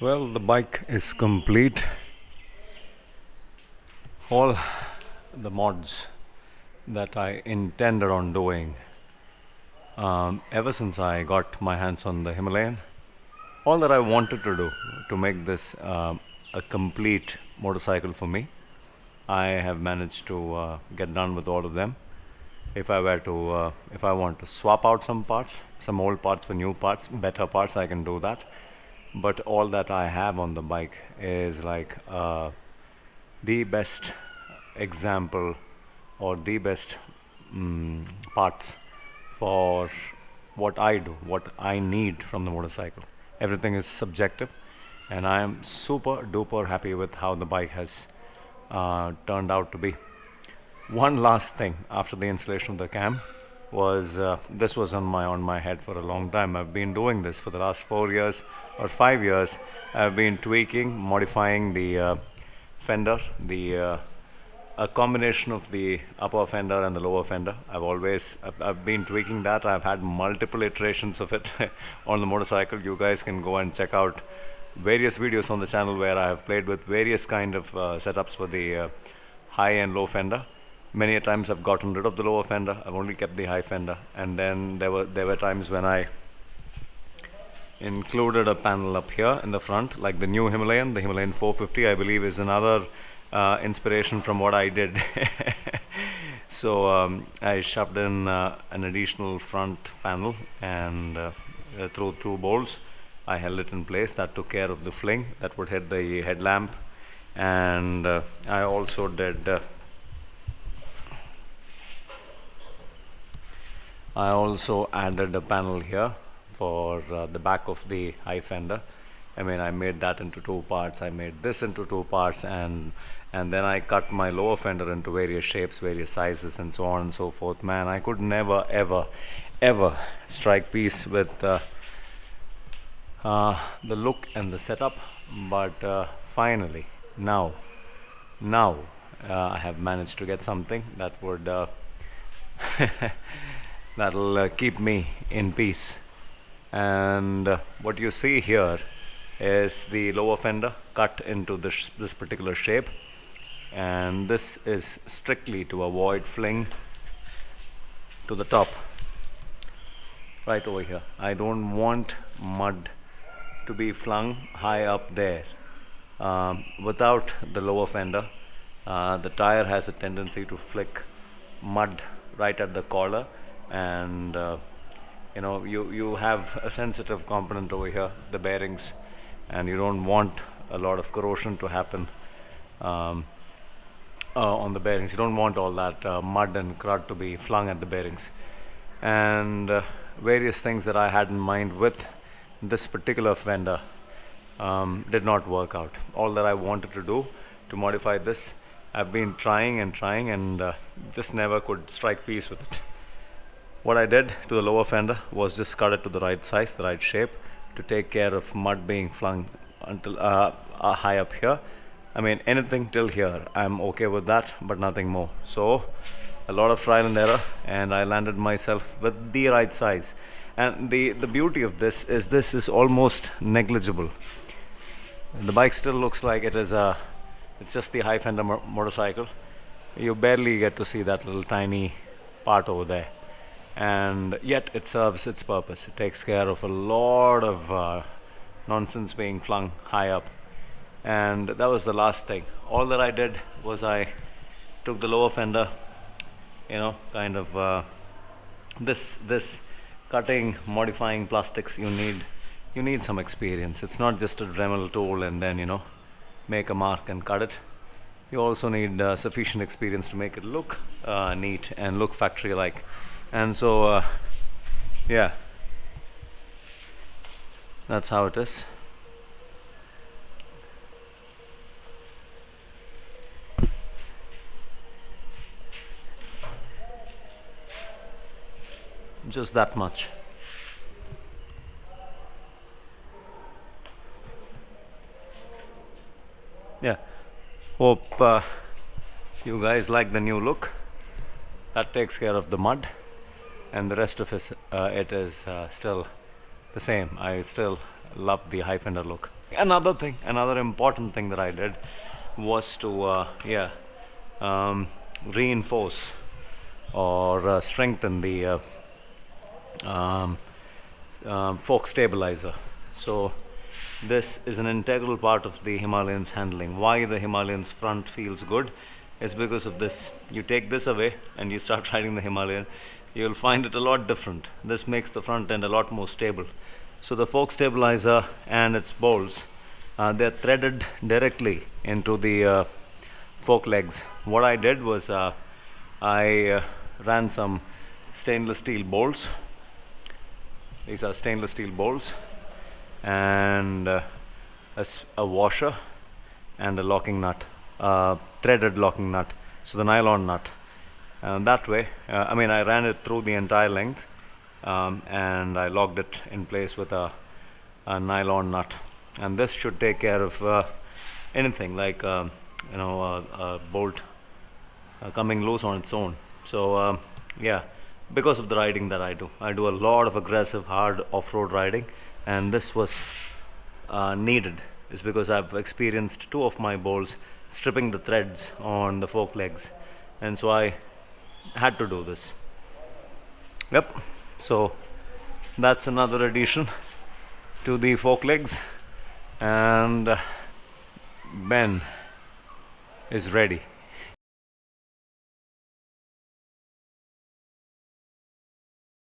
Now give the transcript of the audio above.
Well, the bike is complete. All the mods that I intended on doing ever since I got my hands on the Himalayan, all that I wanted to do to make this a complete motorcycle for me, I have managed to get done with all of them. If I want to swap out some parts, some old parts for new parts, better parts, I can do that. But all that I have on the bike is like the best example or the best parts for what I do, what I need from the motorcycle. Everything is subjective, and I am super duper happy with how the bike has turned out to be. One last thing after the installation of the cam was this was on my head for a long time. I've been doing this for the last 4 years or 5 years. I've been tweaking, modifying the fender, the a combination of the upper fender and the lower fender. I've been tweaking that. I've had multiple iterations of it on the motorcycle. You guys can go and check out various videos on the channel where I have played with various kind of setups for the high and low fender. Many a times I've gotten rid of the lower fender. I've only kept the high fender, and then there were times when I included a panel up here in the front, like the new Himalayan, the Himalayan 450, I believe, is another inspiration from what I did. So I shoved in an additional front panel, and through two bolts I held it in place. That took care of the fling that would hit the headlamp, and I also did I also added a panel here for the back of the high fender. I mean, I made that into two parts. I made this into two parts, and then I cut my lower fender into various shapes, various sizes, and so on and so forth. Man, I could never, ever, ever strike peace with the look and the setup, but finally, now I have managed to get something that would that'll keep me in peace. And what you see here is the lower fender cut into this particular shape, and this is strictly to avoid fling to the top right over here. I don't want mud to be flung high up there. Without the lower fender, the tire has a tendency to flick mud right at the collar, and you have a sensitive component over here, the bearings, and you don't want a lot of corrosion to happen on the bearings. You don't want all that mud and crud to be flung at the bearings, and various things that I had in mind with this particular fender did not work out. All that I wanted to do to modify this, I've been trying and trying, and just never could strike peace with it. What I did to the lower fender was just cut it to the right size, the right shape, to take care of mud being flung until high up here. I mean, anything till here, I'm okay with that, but nothing more. So, a lot of trial and error, and I landed myself with the right size. And the beauty of this is almost negligible. The bike still looks like it's just the high fender motorcycle. You barely get to see that little tiny part over there, and yet it serves its purpose. It takes care of a lot of nonsense being flung high up, and that was the last thing. All that I did was I took the lower fender, kind of this cutting, modifying plastics. You need some experience. It's not just a Dremel tool and then make a mark and cut it. You also need sufficient experience to make it look neat and look factory like. And so yeah, that's how it is. Just that much. Yeah, hope you guys like the new look. That takes care of the mud, and the rest of it is still the same. I still love the high fender look. Another important thing that I did was to um, reinforce or strengthen the um, fork stabilizer. So this is an integral part of the Himalayan's handling. Why the Himalayan's front feels good is because of this. You take this away and you start riding the Himalayan, you'll find it a lot different. This makes the front end a lot more stable. So the fork stabilizer and its bolts, they're threaded directly into the fork legs. What I did was I ran some stainless steel bolts. These are stainless steel bolts, and a washer and a locking nut, threaded locking nut, so the nylon nut. That way, I ran it through the entire length, and I locked it in place with a nylon nut. And this should take care of anything like a bolt coming loose on its own. So yeah, because of the riding that I do a lot of aggressive, hard off-road riding, and this was needed. Is because I've experienced two of my bolts stripping the threads on the fork legs, and so I had to do this. Yep. So that's another addition to the fork legs, and Ben is ready.